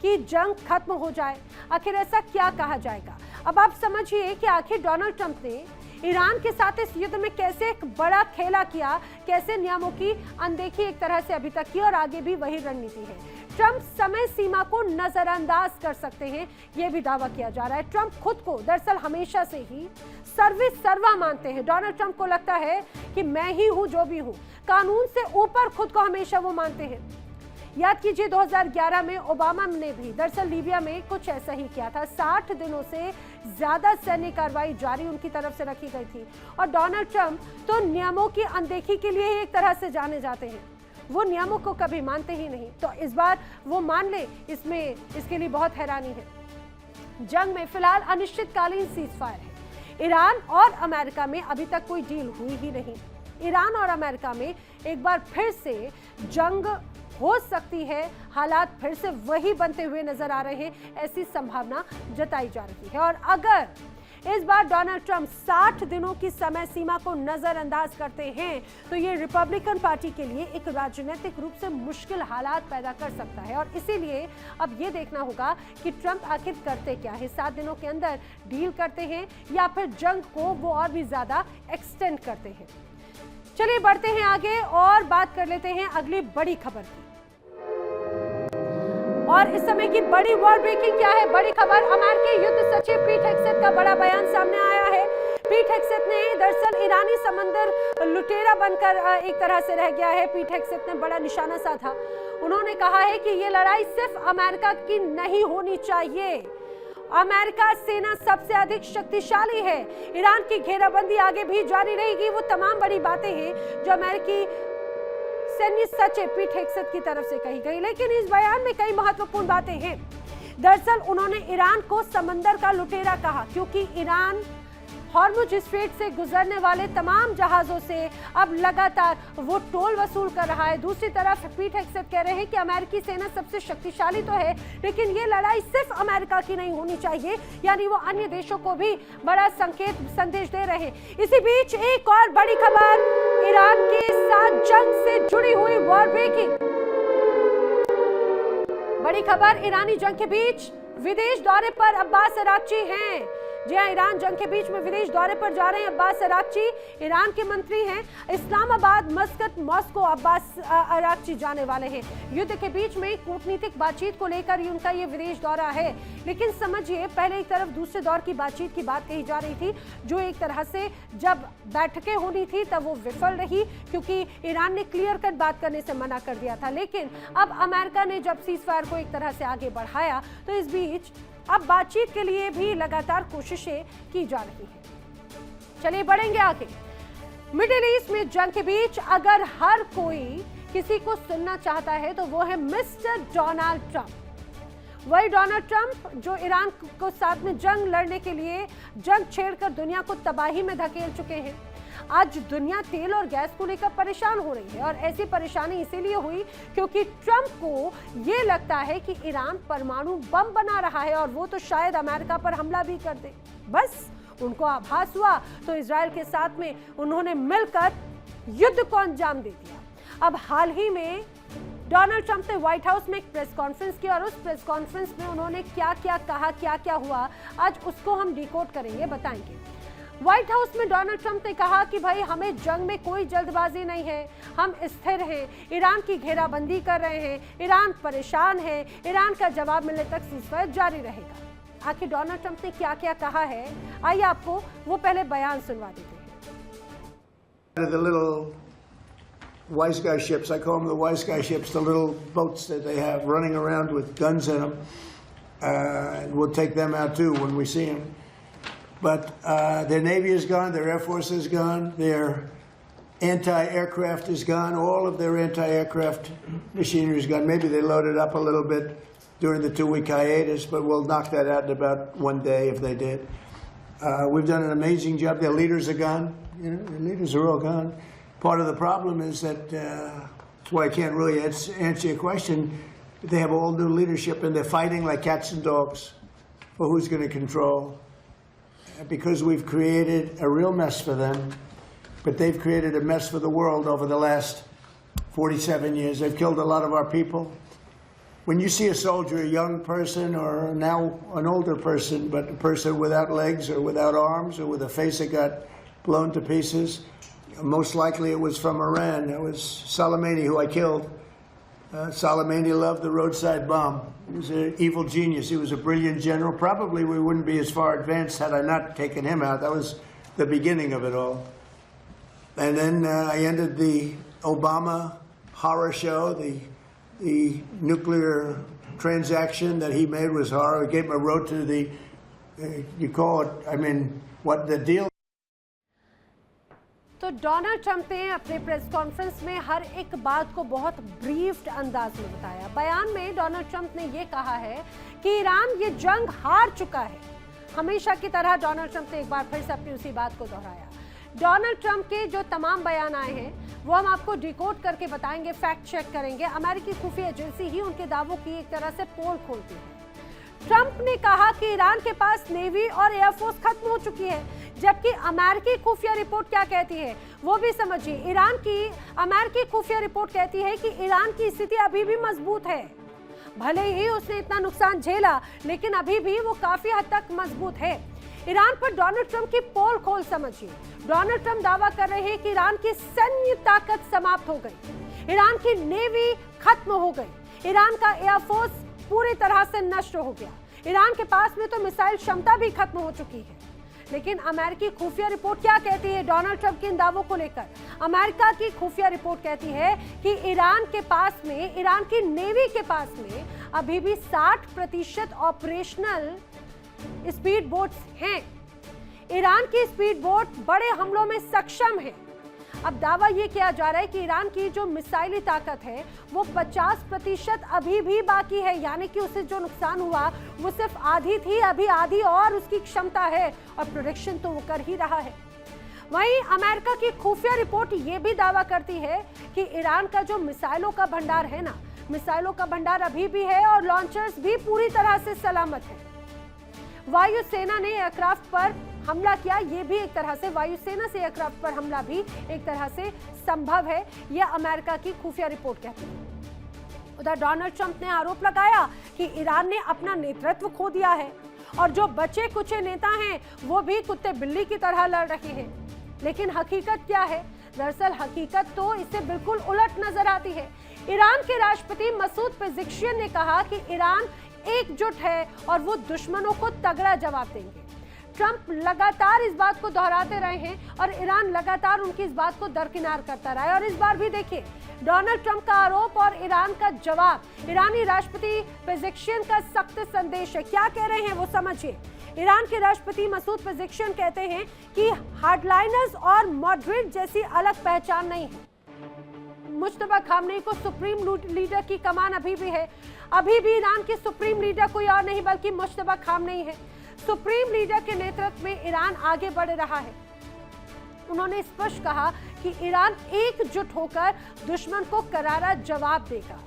कि जंग खत्म हो जाए? आखिर ऐसा क्या कहा जाएगा? अब आप समझिए कि आखिर डोनाल्ड ट्रंप ने ईरान के साथ इस युद्ध में कैसे एक बड़ा खेला किया, कैसे नियमों की अनदेखी एक तरह से अभी तक की, और आगे भी वही रणनीति है। ट्रंप समय सीमा को नजरअंदाज कर सकते हैं, यह भी दावा किया जा रहा है। ट्रंप खुद को दरअसल हमेशा से ही सर्वा मानते हैं। डोनाल्ड ट्रंप को लगता है कि मैं ही हूं जो भी हूं, कानून से ऊपर खुद को हमेशा वो मानते हैं। याद कीजिए 2011 में ओबामा ने भी दरअसल लीबिया में कुछ ऐसा ही किया था। 60 दिनों से ज्यादा सैन्य कार्रवाई जारी उनकी तरफ से रखी गई थी, और डोनाल्ड ट्रंप तो नियमों की अनदेखी के लिए ही एक तरह से जाने जाते हैं। वो नियमों को कभी मानते ही नहीं, तो इस बार वो मान ले, इसके लिए बहुत हैरानी है। जंग में फिलहाल अनिश्चितकालीन सीजफायर है। ईरान और अमेरिका में अभी तक कोई डील हुई ही नहीं। ईरान और अमेरिका में एक बार फिर से जंग हो सकती है, हालात फिर से वही बनते हुए नजर आ रहे हैं, ऐसी संभावना जताई जा रही है। और अगर इस बार डोनाल्ड ट्रंप 60 दिनों की समय सीमा को नजरअंदाज करते हैं, तो ये रिपब्लिकन पार्टी के लिए एक राजनीतिक रूप से मुश्किल हालात पैदा कर सकता है। और इसीलिए अब ये देखना होगा कि ट्रंप आखिर करते क्या है, 7 दिनों के अंदर डील करते हैं या फिर जंग को वो और भी ज्यादा एक्सटेंड करते हैं। चलिए बढ़ते हैं आगे और बात कर लेते हैं अगली बड़ी खबर की। और इस समय की बड़ी वॉर ब्रेकिंग क्या है? बड़ी खबर, अमेरिकी युद्ध सचिव पीट हेग्सेथ का बड़ा बयान सामने आया है। पीट हेग्सेथ ने दरअसल ईरानी समंदर लुटेरा बनकर एक तरह से रह गया है। पीट हेग्सेथ ने बड़ा निशाना साधा। उन्होंने कहा है कि ये लड़ाई सिर्फ अमेरिका की नहीं होनी चाहिए। अमेरिका सेना सबसे अधिक शक्तिशाली है। ईरान की घेराबंदी आगे भी जारी रहेगी। वो तमाम बड़ी बातें हैं जो अमेरिकी सैन्य सचिव पीट हेग्सेथ की तरफ से कही गई, लेकिन इस बयान में कई महत्वपूर्ण बातें हैं। दरअसल उन्होंने ईरान को समंदर का लुटेरा कहा, क्योंकि ईरान हॉर्मुज स्ट्रेट से गुजरने वाले तमाम जहाजों से अब लगातार वो टोल वसूल कर रहा है। दूसरी तरफ पीट हेग्सेथ कह रहे हैं कि अमेरिकी सेना सबसे शक्तिशाली तो है, लेकिन ये लड़ाई सिर्फ अमेरिका की नहीं होनी चाहिए, यानी वो अन्य देशों को भी बड़ा संदेश दे रहे हैं। इसी बीच एक और बड़ी खबर, ईरान के साथ जंग से जुड़ी हुई वॉर ब्रेकिंग। बड़ी खबर, ईरानी जंग के बीच विदेश दौरे पर अब्बास अराक्ची हैं। जी हाँ, ईरान जंग के बीच में विदेश दौरे पर जा रहे हैं अब्बास अराक्ची। ईरान के मंत्री हैं। इस्लामाबाद, मस्कत, मॉस्को अब्बास अराक्ची जाने वाले हैं। युद्ध के बीच में कूटनीतिक बातचीत को लेकर उनका ये विदेश दौरा है। लेकिन समझिए, पहले एक तरफ दूसरे दौर की बातचीत की बात कही जा रही थी, जो एक तरह से जब बैठकें होनी थी तब वो विफल रही, क्योंकि ईरान ने क्लियर कट बात करने से मना कर दिया था। लेकिन अब अमेरिका ने जब सीजफायर को एक तरह से आगे बढ़ाया, तो इस बीच अब बातचीत के लिए भी लगातार कोशिशें की जा रही हैं। चलिए बढ़ेंगे आगे। मिडिल ईस्ट में जंग के बीच अगर हर कोई किसी को सुनना चाहता है तो वो है मिस्टर डोनाल्ड ट्रंप। वही डोनाल्ड ट्रंप जो ईरान को साथ में जंग लड़ने के लिए जंग छेड़कर दुनिया को तबाही में धकेल चुके हैं। आज दुनिया तेल और गैस को लेकर परेशान हो रही है, और ऐसी परेशानी इसीलिए हुई क्योंकि ट्रंप को ये लगता है कि ईरान परमाणु बम बना रहा है और वो तो शायद अमेरिका पर हमला भी कर दे। बस उनको आभास हुआ तो इजराइल के साथ में उन्होंने मिलकर युद्ध को अंजाम दे दिया। अब हाल ही में डोनाल्ड ट्रंप ने व्हाइट हाउस में एक प्रेस कॉन्फ्रेंस की, और उस प्रेस कॉन्फ्रेंस में उन्होंने क्या क्या कहा, क्या क्या हुआ, आज उसको हम डिकोड करेंगे, बताएंगे। व्हाइट हाउस में डोनाल्ड ट्रंप ने कहा कि भाई हमें जंग में कोई जल्दबाजी नहीं है, हम स्थिर हैं, ईरान की घेराबंदी कर रहे हैं, ईरान परेशान है, ईरान का जवाब मिलने तक सीजफायर जारी रहेगा। आखिर डोनाल्ड ट्रंप ने क्या क्या कहा है, आइए आपको वो पहले बयान सुनवा देते हैं। The little wise guy ships, I call them the wise guy ships, the little boats that they have running around with guns in them, and we'll take them out too when we see them. But their Navy is gone, their Air Force is gone, their anti-aircraft is gone, all of their anti-aircraft machinery is gone. Maybe they loaded up a little bit during the 2-week hiatus, but we'll knock that out in about one day if they did. We've done an amazing job. Their leaders are gone. You know, their leaders are all gone. Part of the problem is that, that's why I can't really answer your question, they have all new leadership and they're fighting like cats and dogs. or who's going to control, because we've created a real mess for them, but they've created a mess for the world over the last 47 years. They've killed a lot of our people. When you see a soldier, a young person, or now an older person, but a person without legs or without arms or with a face that got blown to pieces, most likely it was from Iran. It was Soleimani, who I killed. Soleimani loved the roadside bomb. He was an evil genius. He was a brilliant general. Probably we wouldn't be as far advanced had I not taken him out. That was the beginning of it all. And then I ended the Obama horror show. The nuclear transaction that he made was horror. It gave him a road to the, you call it, I mean, what the deal. तो डोनाल्ड ट्रंप ने अपने प्रेस कॉन्फ्रेंस में हर एक बात को बहुत ब्रीफ्ड अंदाज में बताया। बयान में डोनाल्ड ट्रंप ने यह कहा है कि ईरान ये जंग हार चुका है। हमेशा की तरह डोनाल्ड ट्रंप ने एक बार फिर से अपनी उसी बात को दोहराया। डोनाल्ड ट्रंप के जो तमाम बयान आए हैं वो हम आपको डिकोड करके बताएंगे, फैक्ट चेक करेंगे। अमेरिकी खुफिया एजेंसी ही उनके दावों की एक तरह से पोल खोलती है। ट्रंप ने कहा कि ईरान के पास नेवी और एयरफोर्स खत्म हो चुकी है, जबकि अमेरिकी खुफिया रिपोर्ट क्या कहती है वो भी समझिए। अमेरिकी खुफिया रिपोर्ट कहती है कि ईरान की स्थिति अभी भी मजबूत है। भले ही उसने इतना नुकसान झेला, लेकिन अभी भी वो काफी हद तक मजबूत है। ईरान पर डोनाल्ड ट्रंप की पोल खोल समझिए। डोनाल्ड ट्रंप दावा कर रहे हैं कि ईरान की सैन्य ताकत समाप्त हो गई, ईरान की नेवी खत्म हो गई, ईरान का एयरफोर्स पूरी तरह से नष्ट हो गया, ईरान के पास में तो मिसाइल क्षमता भी खत्म हो चुकी है। लेकिन अमेरिकी खुफिया रिपोर्ट क्या कहती है डोनाल्ड ट्रंप के इन दावों को लेकर? अमेरिका की खुफिया रिपोर्ट कहती है कि ईरान के पास में, ईरान की नेवी के पास में अभी भी 60% ऑपरेशनल स्पीड बोट्स हैं। ईरान की स्पीड बोट बड़े हमलों में सक्षम है। अब दावा यह किया जा रहा है कि ईरान की जो मिसाइली ताकत है वो 50% अभी भी बाकी है, यानी कि उसे जो नुकसान हुआ वो सिर्फ आधी थी, अभी आधी और उसकी क्षमता है, और प्रोडक्शन तो वो कर ही रहा है। वहीं अमेरिका की खुफिया रिपोर्ट ये भी दावा करती है कि ईरान का जो मिसाइलों का भंडार है ना, मिसाइलों का भंडार अभी भी है और लॉन्चर्स भी पूरी तरह से सलामत है। वायुसेना ने एयरक्राफ्ट पर हमला किया, ये भी एक तरह से वायुसेना से एयरक्राफ्ट पर हमला भी एक तरह से संभव है, यह अमेरिका की खुफिया रिपोर्ट कहती है। उधर डोनाल्ड ट्रंप ने आरोप लगाया कि ईरान ने अपना नेतृत्व खो दिया है और जो बचे कुचे नेता हैं वो भी कुत्ते बिल्ली की तरह लड़ रहे हैं। लेकिन हकीकत क्या है? दरअसल हकीकत तो इससे बिल्कुल उलट नजर आती है। ईरान के राष्ट्रपति मसूद पेज़ेश्कियान ने कहा कि ईरान एकजुट है और वो दुश्मनों को तगड़ा जवाब देंगे। ट्रंप लगातार इस बात को दोहराते रहे हैं और ईरान लगातार उनकी इस बात को दरकिनार करता रहा है। और इस बार भी देखिए डोनाल्ड ट्रंप का आरोप और ईरान का जवाब। ईरानी राष्ट्रपति पेज़ेश्कियान का सख्त संदेश है, क्या कह रहे हैं वो समझिए। ईरान के राष्ट्रपति मसूद पेज़ेश्कियान कहते हैं कि हार्डलाइनर्स और मॉडरेट जैसी अलग पहचान नहीं है। मुश्तबा खामनेई को सुप्रीम लीडर की कमान अभी भी है। अभी भी ईरान के सुप्रीम लीडर कोई और नहीं बल्कि मुश्तबा खामनेई है। सुप्रीम लीडर के नेतृत्व में ईरान आगे बढ़ रहा है। उन्होंने स्पष्ट कहा कि ईरान एकजुट होकर दुश्मन को करारा जवाब देगा।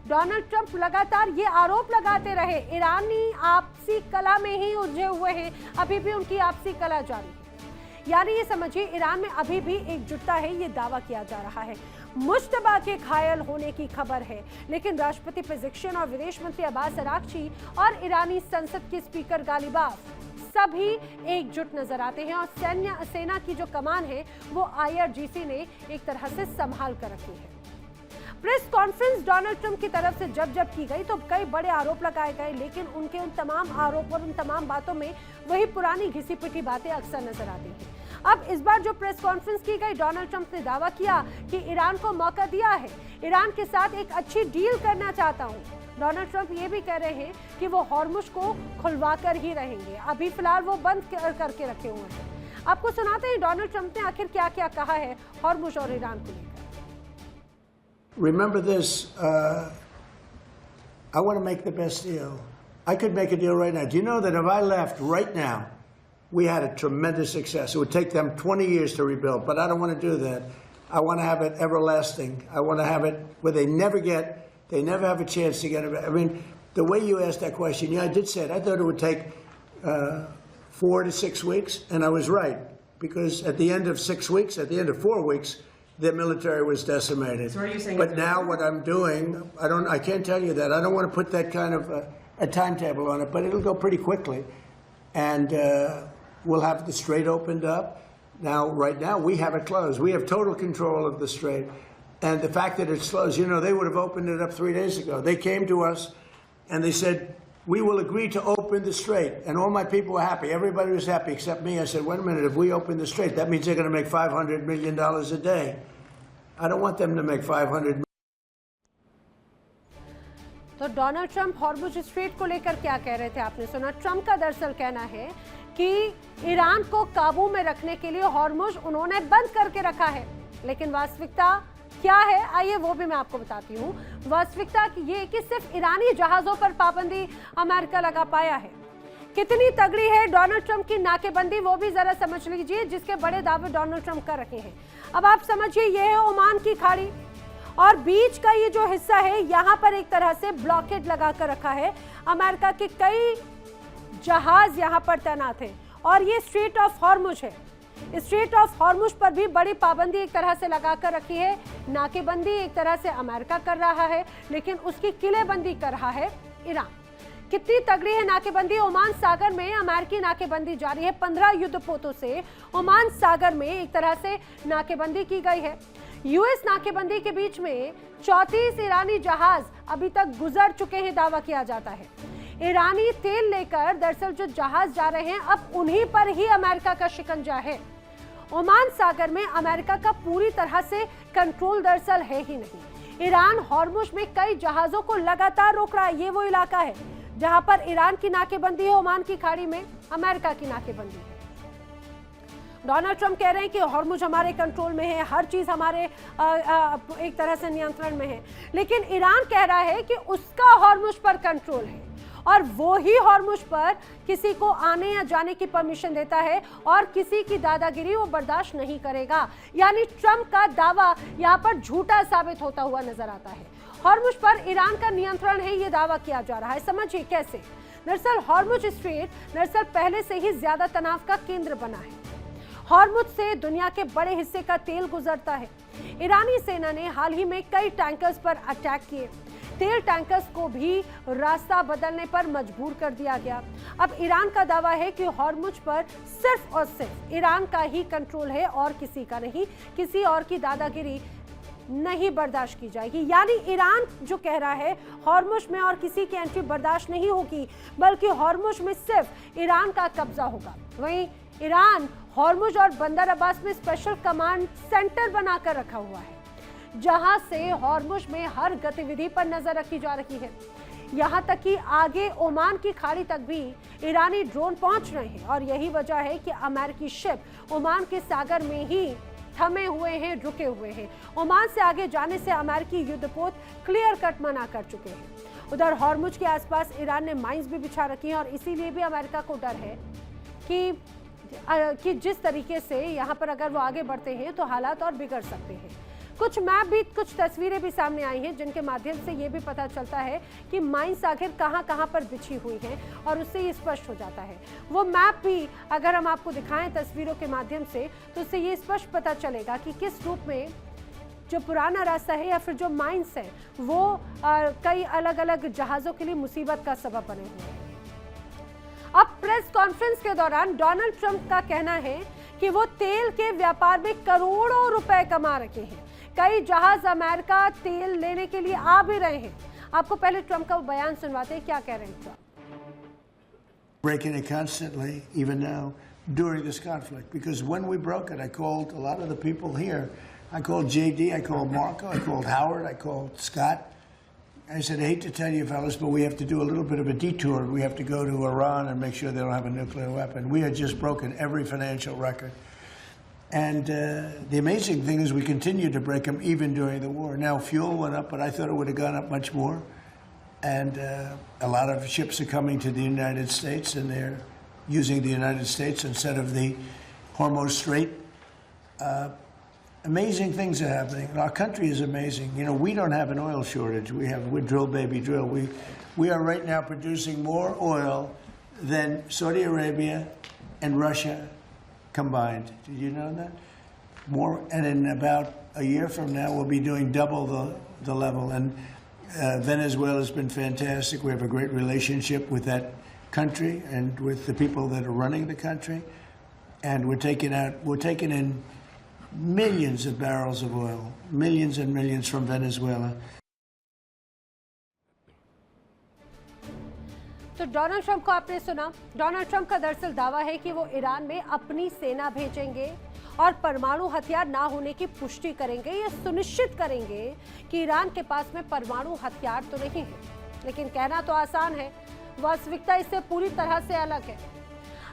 डोनाल्ड ट्रंप लगातार ये आरोप लगाते रहे ईरानी आपसी कला में ही उलझे हुए हैं, अभी भी उनकी आपसी कला जारी है। यानी ये समझिए ईरान में अभी भी एकजुटता है, ये दावा किया जा रहा है। मुश्तबा के घायल होने की खबर है, लेकिन राष्ट्रपति पेज़ेश्कियान और विदेश मंत्री अब्बास अरागची और ईरानी संसद के स्पीकर गालिबाफ सभी एकजुट नजर आते हैं और सेना की जो कमान है वो IRGC ने एक तरह से संभाल कर रखी है। प्रेस कॉन्फ्रेंस डोनाल्ड ट्रंप की तरफ से जब की गई तो कई बड़े आरोप लगाए गए, लेकिन उनके उन तमाम आरोप और उन तमाम बातों में वही पुरानी घिसी पिटी बातें अक्सर नजर आती हैं। अब इस बार जो प्रेस कॉन्फ्रेंस की गई, डोनाल्ड ट्रंप ने दावा किया कि ईरान को मौका दिया है, ईरान के साथ एक अच्छी डील करना चाहता हूं। डोनाल्ड ट्रंप ये भी कह रहे हैं कि वो हॉर्मुज को खुलवा कर ही रहेंगे, अभी फिलहाल वो बंद करके रखे हुए हैं। आपको सुनाते हैं डोनाल्ड ट्रंप ने आखिर क्या क्या कहा है हॉर्मुज और ईरान को लेकर। Remember this, I want to make the best deal. I could make a deal right now. Do you know that if I left right now, we had a tremendous success. It would take them 20 years to rebuild, but I don't want to do that. I want to have it everlasting. I want to have it where they never have a chance to get it. I mean, the way you asked that question, yeah, I did say it. I thought it would take 4 to 6 weeks, and I was right, because at the end of 6 weeks, at the end of 4 weeks, their military was decimated. So are you saying? But now what I'm doing, I can't tell you that. I don't want to put that kind of a timetable on it, but it'll go pretty quickly, and we'll have the strait opened up. Now, right now, we have it closed. We have total control of the strait, and the fact that it's closed, you know, they would have opened it up 3 days ago. They came to us, and they said, we will agree to open the strait. And all my people were happy. Everybody was happy except me. I said, wait a minute, if we open the strait, that means they're going to make $500 million a day. I don't want them to make $500 million. तो डोनाल्ड ट्रंप हॉर्मुज स्ट्रेट को लेकर क्या कह रहे थे आपने सुना। ट्रंप का दरअसल कहना है कि ईरान को काबू में रखने के लिए हॉर्मुज उन्होंने बंद करके रखा है, लेकिन वास्तविकता क्या है आइए वो भी मैं आपको बताती हूँ। वास्तविकता ये कि सिर्फ ईरानी जहाजों पर पाबंदी अमेरिका लगा पाया है। कितनी तगड़ी है डोनाल्ड ट्रंप की नाकेबंदी वो भी जरा समझ लीजिए, जिसके बड़े दावे डोनाल्ड ट्रंप कर रखे हैं। अब आप समझिए, ये है ओमान की खाड़ी और बीच का ये जो हिस्सा है, यहाँ पर एक तरह से ब्लॉकेड लगा कर रखा है। अमेरिका के कई जहाज यहाँ पर तैनात हैं और ये स्ट्रेट ऑफ हॉर्मुज है। स्ट्रेट ऑफ हॉर्मुज पर भी बड़ी पाबंदी एक तरह से लगा कर रखी है। नाकेबंदी एक तरह से अमेरिका कर रहा है, लेकिन उसकी किलेबंदी कर रहा है ईरान। कितनी तगड़ी है नाकेबंदी। ओमान सागर में अमेरिकी नाकेबंदी जारी है। 15 युद्धपोतों से ओमान सागर में एक तरह से नाकेबंदी की गई है। यूएस नाकेबंदी के बीच में 34 ईरानी जहाज अभी तक गुजर चुके हैं, दावा किया जाता है। ईरानी तेल लेकर दरअसल जो जहाज जा रहे हैं, अब उन्हीं पर ही अमेरिका का शिकंजा है। ओमान सागर में अमेरिका का पूरी तरह से कंट्रोल दरअसल है ही नहीं। ईरान हॉर्मुज में कई जहाजों को लगातार रोक रहा है। ये वो इलाका है जहां पर ईरान की नाकेबंदी है, ओमान की खाड़ी में अमेरिका की नाकेबंदी है। डोनाल्ड ट्रंप कह रहे हैं कि हॉर्मुज हमारे कंट्रोल में है, हर चीज हमारे एक तरह से नियंत्रण में है, लेकिन ईरान कह रहा है कि उसका हॉर्मुज पर कंट्रोल है और वो ही हॉर्मुज पर किसी को आने या जाने की परमिशन देता है और किसी की दादागिरी वो बर्दाश्त नहीं करेगा। यानी ट्रंप का दावा यहाँ पर झूठा साबित होता हुआ नजर आता है। हॉर्मुज पर ईरान का नियंत्रण है, ये दावा किया जा रहा है। समझिए कैसे। दरअसल हॉर्मुज स्ट्रेट दरअसल पहले से ही ज्यादा तनाव का केंद्र बना है। हॉर्मुज से दुनिया के बड़े हिस्से का तेल गुजरता है। ईरानी सेना ने हाल ही में कई टैंकर्स पर अटैक किए। तेल टैंकर्स को भी रास्ता बदलने पर मजबूर कर दिया गया। अब ईरान का दावा है कि हॉर्मुज पर सिर्फ और सिर्फ ईरान का ही कंट्रोल है और किसी का नहीं। किसी और की दादागिरी नहीं बर्दाश्त की जाएगी। यानी ईरान जो कह रहा है हॉर्मुज में और किसी की एंट्री बर्दाश्त नहीं होगी, बल्कि हॉर्मुज में सिर्फ ईरान का कब्जा होगा। वहीं ईरान हॉर्मुज और बंदर अब्बास में स्पेशल कमांड सेंटर बनाकर रखा हुआ है, जहां से हॉर्मुज में हर गतिविधि पर नजर रखी जा रही है। यहां तक कि आगे ओमान की खाड़ी तक भी ईरानी ड्रोन पहुंच रहे हैं और यही वजह है कि अमेरिकी शिप ओमान के सागर में ही थमे हुए हैं, रुके हुए हैं। ओमान से आगे जाने से अमेरिकी युद्धपोत क्लियर कट मना कर चुके हैं। उधर हॉर्मुज के आसपास ईरान ने माइंस भी बिछा रखी हैं और इसीलिए भी अमेरिका को डर है कि जिस तरीके से यहाँ पर अगर वो आगे बढ़ते हैं तो हालात और बिगड़ सकते हैं। कुछ मैप भी, कुछ तस्वीरें भी सामने आई हैं जिनके माध्यम से ये भी पता चलता है कि माइंस आखिर कहाँ कहाँ पर बिछी हुई हैं और उससे ये स्पष्ट हो जाता है। वो मैप भी अगर हम आपको दिखाएं तस्वीरों के माध्यम से तो उससे ये स्पष्ट पता चलेगा कि किस रूप में जो पुराना रास्ता है या फिर जो माइंस है वो कई अलग अलग जहाज़ों के लिए मुसीबत का सबब बने हुए हैं। अब प्रेस कॉन्फ्रेंस के दौरान डोनाल्ड ट्रंप का कहना है कि वो तेल के व्यापार में करोड़ों रुपए कमा रखे हैं। कई जहाज अमेरिका तेल लेने के लिए आ भी रहे हैं। आपको पहले ट्रंप का बयान सुनवाते हैं, क्या कह रहे हैं Trump. Breaking it constantly, even now, during this conflict. Because when we broke it, I called a lot of the people here. I called JD, I called Marco, I called Howard, I called Scott. I said, I hate to tell you fellas, but we have to do a little bit of a detour. We have to go to Iran and make sure they don't have a nuclear weapon. We had just broken every financial record. And the amazing thing is we continued to break them even during the war. Now fuel went up, but I thought it would have gone up much more. And a lot of ships are coming to the United States, and they're using the United States instead of the Hormuz Strait. Amazing things are happening. Our country is amazing. You know, we don't have an oil shortage. We're drill, baby, drill. We are right now producing more oil than Saudi Arabia and Russia combined. Did you know that? More, and in about a year from now, we'll be doing double the level. And Venezuela's been fantastic. We have a great relationship with that country and with the people that are running the country. And we're taking in millions of barrels of oil, millions and millions from Venezuela. तो डोनाल्ड ट्रंप को आपने सुना। डोनाल्ड ट्रंप का दरअसल दावा है कि वो ईरान में अपनी सेना भेजेंगे और परमाणु हथियार ना होने की पुष्टि करेंगे। ये सुनिश्चित करेंगे कि ईरान के पास में परमाणु हथियार तो नहीं है। लेकिन कहना तो आसान है, वास्तविकता इससे पूरी तरह से अलग है।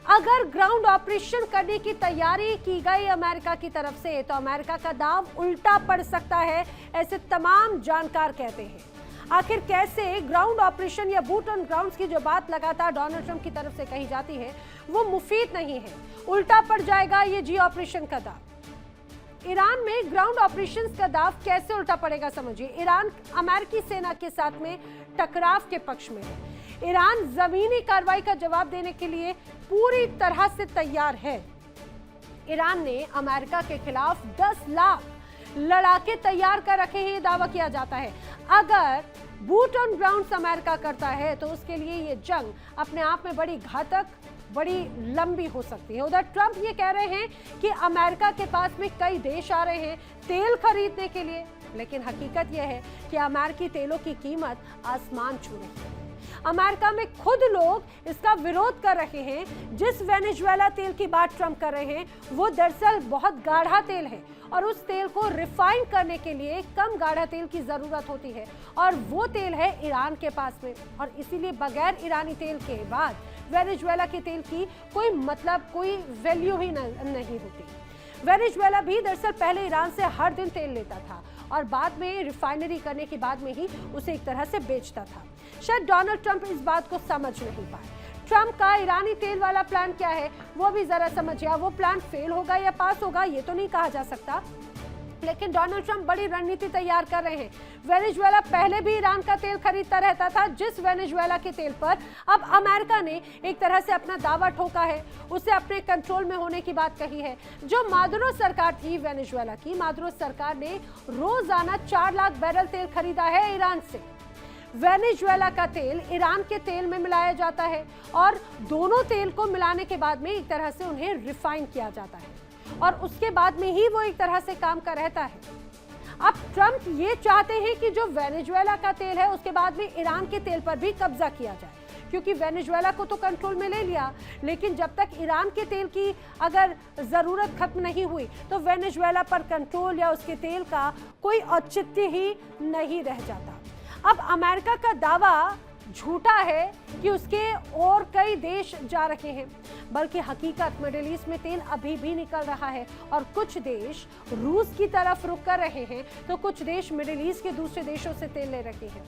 अगर ग्राउंड ऑपरेशन करने की तैयारी की गई अमेरिका की तरफ से, तो अमेरिका का दांव उल्टा पड़ सकता है, ऐसे तमाम जानकार कहते हैं। आखिर कैसे ग्राउंड ऑपरेशन या बूट ऑन ग्राउंड्स की जो बात लगातार डोनाल्ड ट्रंप की तरफ से कही जाती है वो मुफीद नहीं है, उल्टा पड़ जाएगा ये जी ऑपरेशन का दाव। ईरान में ग्राउंड ऑपरेशंस का दाव कैसे उल्टा पड़ेगा समझिए। ईरान अमेरिकी सेना के साथ में टकराव के पक्ष में है। ईरान जमीनी कार्रवाई का जवाब देने के लिए पूरी तरह से तैयार है। ईरान ने अमेरिका के खिलाफ 10 लाख लड़ाके तैयार कर रखे हैं, ये दावा किया जाता है। अगर बूट ऑन ग्राउंड अमेरिका करता है तो उसके लिए ये जंग अपने आप में बड़ी घातक, बड़ी लंबी हो सकती है। उधर ट्रंप ये कह रहे हैं कि अमेरिका के पास में कई देश आ रहे हैं तेल खरीदने के लिए, लेकिन हकीकत यह है कि अमेरिकी तेलों की कीमत आसमान छू रही है। अमेरिका में खुद लोग इसका विरोध कर रहे हैं। जिस वेनेजुएला तेल की बात ट्रंप कर रहे हैं वो दरअसल बहुत गाढ़ा तेल है और उस तेल को रिफाइन करने के लिए कम गाढ़ा तेल की जरूरत होती है और वो तेल है ईरान के पास में, और इसीलिए बगैर ईरानी तेल के बाद वेनेजुएला के तेल की कोई मतलब, कोई वैल्यू ही नहीं होती। वेनेजुएला भी दरअसल पहले ईरान से हर दिन तेल लेता था और बाद में रिफाइनरी करने के बाद में ही उसे एक तरह से बेचता था। शायद डोनाल्ड ट्रंप इस बात को समझ नहीं पाए। ट्रंप का ईरानी तेल वाला प्लान क्या है वो भी जरा समझिए। वो प्लान फेल होगा या पास होगा ये तो नहीं कहा जा सकता, लेकिन डोनाल्ड ट्रंप बड़ी रणनीति तैयार कर रहे हैं। वेनेजुएला पहले भी ईरान का तेल खरीदता रहता था, जिस वेनेजुएला के तेल पर अब अमेरिका ने एक तरह से अपना दावा ठोका है, उसे अपने कंट्रोल में होने की बात कही है। जो मादुरो सरकार थी वेनेजुएला की, मादुरो सरकार ने रोजाना 4 लाख बैरल तेल खरीदा है ईरान से। वेनेजुएला का तेल ईरान के तेल में मिलाया जाता है और दोनों तेल को मिलाने के बाद में एक तरह से उन्हें रिफाइन किया जाता है और उसके बाद में ही वो एक तरह से काम कर रहता है। अब ट्रंप ये चाहते हैं कि जो वेनेजुएला का तेल है उसके बाद में ईरान के तेल पर भी कब्जा किया जाए, क्योंकि वेनेजुएला को तो कंट्रोल में ले लिया, लेकिन जब तक ईरान के तेल की अगर जरूरत खत्म नहीं हुई तो वेनेजुएला पर कंट्रोल या उसके तेल का कोई औचित्य ही नहीं रह जाता। अब अमेरिका का दावा झूठा है कि उसके और कई देश जा रहे हैं, बल्कि हकीकत मिडिल ईस्ट में तेल अभी भी निकल रहा है और कुछ देश रूस की तरफ रुख कर रहे हैं तो कुछ देश मिडिल ईस्ट के दूसरे देशों से तेल ले रहे हैं।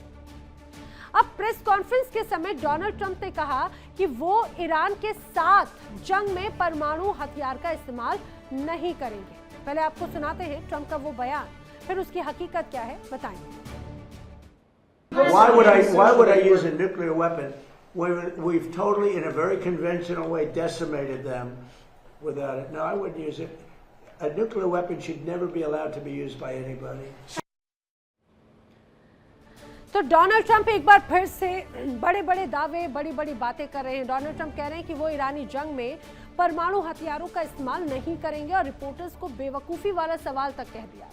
अब प्रेस कॉन्फ्रेंस के समय डोनाल्ड ट्रंप ने कहा कि वो ईरान के साथ जंग में परमाणु हथियार का इस्तेमाल नहीं करेंगे। पहले आपको सुनाते हैं ट्रंप का वो बयान, फिर उसकी हकीकत क्या है बताएंगे। Why would I use a nuclear weapon when we've totally, in a very conventional way, decimated them without it? No, I wouldn't use it. A nuclear weapon should never be allowed to be used by anybody. तो डोनाल्ड ट्रंप एक बार फिर से बड़े बड़े दावे, बड़ी बड़ी बातें कर रहे हैं। डोनाल्ड ट्रंप कह रहे हैं कि वो ईरानी जंग में परमाणु हथियारों का इस्तेमाल नहीं करेंगे और रिपोर्टर्स को बेवकूफ़ी वाला सवाल तक कह दिया।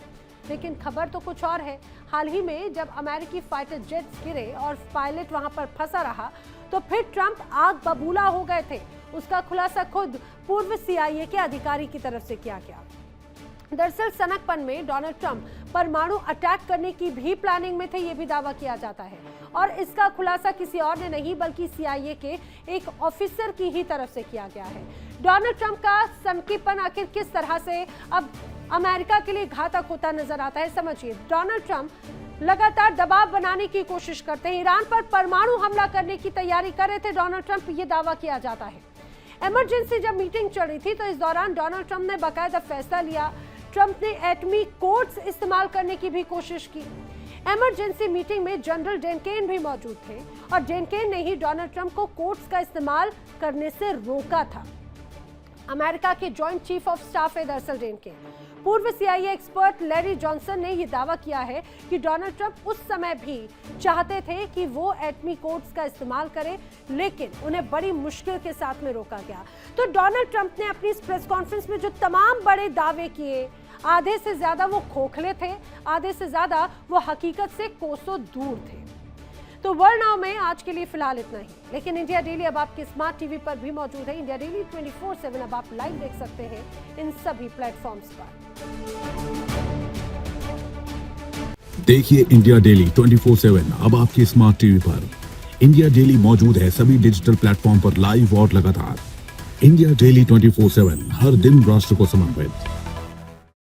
लेकिन खबर तो कुछ और है। हाल ही में जब अमेरिकी फाइटर जेट्स गिरे और पायलट वहां पर फंसा रहा तो फिर ट्रंप आग बबूला हो गए थे। उसका खुलासा खुद पूर्व CIA के अधिकारी की तरफ से किया गया। दरअसल सनकपन में डोनाल्ड ट्रंप परमाणु अटैक करने की भी प्लानिंग में थे, ये भी दावा किया जाता है और इसका खुलासा किसी और ने नहीं बल्कि CIA के एक ऑफिसर की ही तरफ से किया गया है। डोनाल्ड ट्रंप का सनकीपन आखिर किस तरह से अब अमेरिका के लिए घातक होता नजर आता है समझिए। डोनाल्ड ट्रंप लगातार दबाव बनाने की कोशिश करते हैं, ईरान पर परमाणु हमला करने की तैयारी कर रहे थे डोनाल्ड ट्रंप, ये दावा किया जाता है। इमरजेंसी जब मीटिंग चल रही थी तो इस दौरान डोनाल्ड ट्रंप ने बाकायदा फैसला लिया। ट्रंप ने एटमी कोड्स इस्तेमाल करने की भी कोशिश की। इमरजेंसी मीटिंग में जनरल डेनकेन भी मौजूद थे और डेनकेन ने ही डोनाल्ड ट्रंप को कोर्ट्स का इस्तेमाल करने से रोका था। अमेरिका के जॉइंट चीफ ऑफ स्टाफ है दरअसल डेनकेन। पूर्व CIA एक्सपर्ट लैरी जॉनसन ने यह दावा किया है कि डोनाल्ड ट्रंप उस समय भी चाहते थे कि वो एटमी कोर्ट्स का इस्तेमाल करें, लेकिन उन्हें बड़ी मुश्किल के साथ में रोका गया। तो डोनाल्ड ट्रंप ने अपनी इस प्रेस कॉन्फ्रेंस में जो तमाम बड़े दावे किए, आधे से ज्यादा वो खोखले थे, आधे से ज्यादा वो हकीकत से कोसों दूर थे। तो वर्ल्ड नाउ में आज के लिए फिलहाल इतना ही, लेकिन इंडिया डेली अब आपके स्मार्ट टीवी पर भी मौजूद है। इंडिया डेली 24/7 अब आप लाइव देख सकते हैं इन सभी प्लेटफॉर्म्स पर। देखिए इंडिया डेली 24/7 अब आपके स्मार्ट टीवी पर। इंडिया डेली मौजूद है सभी डिजिटल प्लेटफॉर्म पर लाइव और लगातार। इंडिया डेली 24/7 हर दिन राष्ट्र को समर्पित।